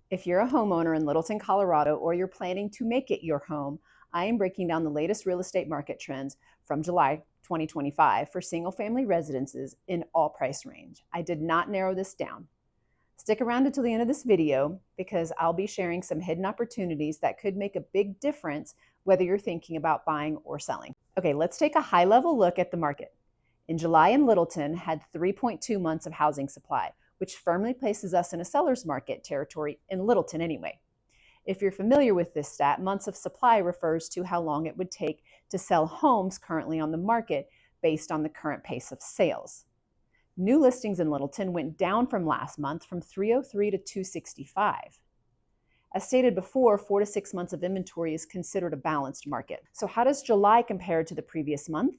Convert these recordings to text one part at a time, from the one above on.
If you're a homeowner in Littleton, Colorado, or you're planning to make it your home, I am breaking down the latest real estate market trends from July 2025 for single family residences in all price range. I did not narrow this down. Stick around until the end of this video because I'll be sharing some hidden opportunities that could make a big difference whether you're thinking about buying or selling. Okay, let's take a high level look at the market. In July, in Littleton had 3.2 months of housing supply, which firmly places us in a seller's market territory in Littleton anyway. If you're familiar with this stat, months of supply refers to how long it would take to sell homes currently on the market based on the current pace of sales. New listings in Littleton went down from last month from 303 to 265. As stated before, 4 to 6 months of inventory is considered a balanced market. So how does July compare to the previous month?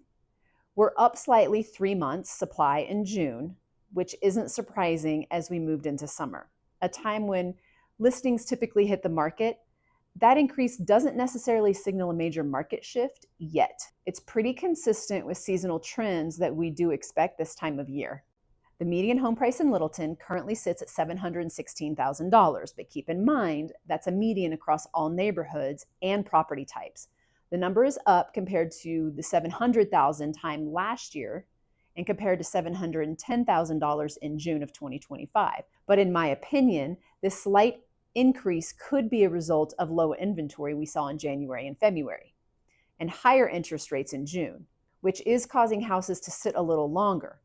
We're up slightly 3 months supply in June, which isn't surprising as we moved into summer, a time when listings typically hit the market. That increase doesn't necessarily signal a major market shift yet. It's pretty consistent with seasonal trends that we do expect this time of year. The median home price in Littleton currently sits at $716,000, but keep in mind that's a median across all neighborhoods and property types. The number is up compared to the $700,000 time last year and compared to $710,000 in June of 2025. But in my opinion, this slight increase could be a result of low inventory we saw in January and February, and higher interest rates in June, which is causing houses to sit a little longer.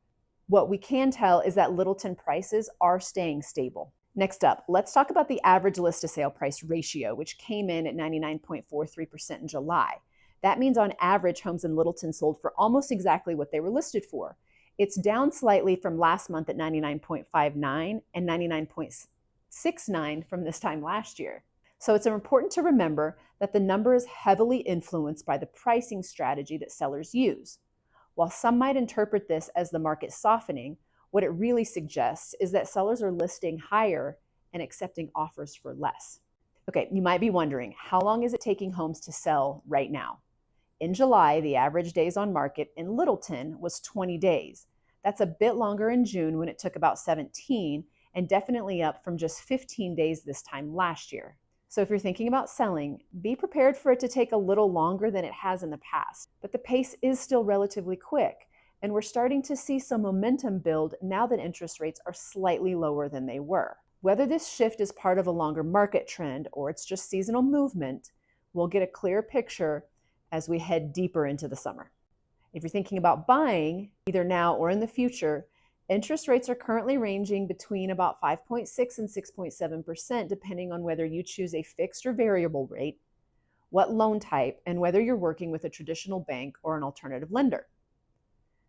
What we can tell is that Littleton prices are staying stable. Next up, let's talk about the average list to sale price ratio, which came in at 99.43% in July. That means on average, homes in Littleton sold for almost exactly what they were listed for. It's down slightly from last month at 99.59 and 99.69 from this time last year. So it's important to remember that the number is heavily influenced by the pricing strategy that sellers use. While some might interpret this as the market softening, what it really suggests is that sellers are listing higher and accepting offers for less. Okay, you might be wondering, how long is it taking homes to sell right now? In July, the average days on market in Littleton was 20 days. That's a bit longer in June when it took about 17, and definitely up from just 15 days this time last year. So if you're thinking about selling, be prepared for it to take a little longer than it has in the past. But the pace is still relatively quick, and we're starting to see some momentum build now that interest rates are slightly lower than they were. Whether this shift is part of a longer market trend or it's just seasonal movement, we'll get a clear picture as we head deeper into the summer. If you're thinking about buying, either now or in the future, interest rates are currently ranging between about 5.6 and 6.7%, depending on whether you choose a fixed or variable rate, what loan type, and whether you're working with a traditional bank or an alternative lender.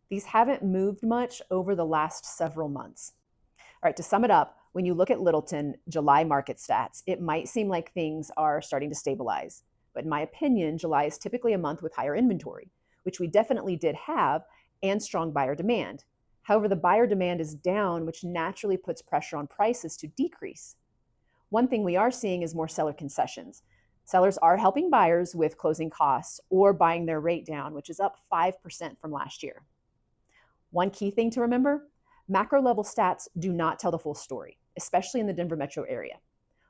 These haven't moved much over the last several months. All right, to sum it up, when you look at Littleton July market stats, it might seem like things are starting to stabilize. But in my opinion, July is typically a month with higher inventory, which we definitely did have, and strong buyer demand. However, the buyer demand is down, which naturally puts pressure on prices to decrease. One thing we are seeing is more seller concessions. Sellers are helping buyers with closing costs or buying their rate down, which is up 5% from last year. One key thing to remember, macro level stats do not tell the full story, especially in the Denver metro area.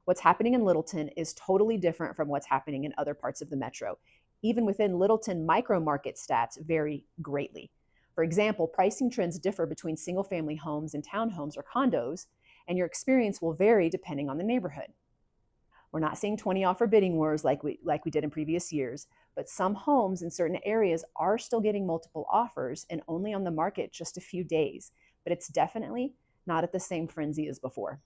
What's happening in Littleton is totally different from what's happening in other parts of the metro. Even within Littleton, micro market stats vary greatly. For example, pricing trends differ between single family homes and townhomes or condos, and your experience will vary depending on the neighborhood. We're not seeing 20 offer bidding wars like we did in previous years, but some homes in certain areas are still getting multiple offers and only on the market just a few days, but it's definitely not at the same frenzy as before.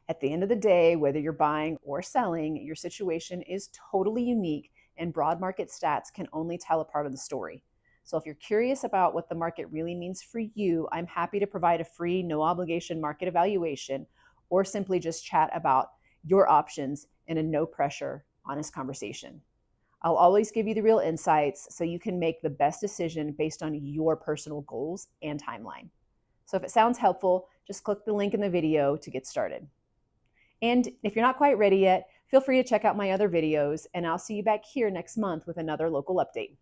At the end of the day, whether you're buying or selling, your situation is totally unique, and broad market stats can only tell a part of the story. So if you're curious about what the market really means for you, I'm happy to provide a free, no obligation market evaluation, or simply just chat about your options in a no pressure, honest conversation. I'll always give you the real insights so you can make the best decision based on your personal goals and timeline. So if it sounds helpful, just click the link in the video to get started. And if you're not quite ready yet, feel free to check out my other videos, and I'll see you back here next month with another local update.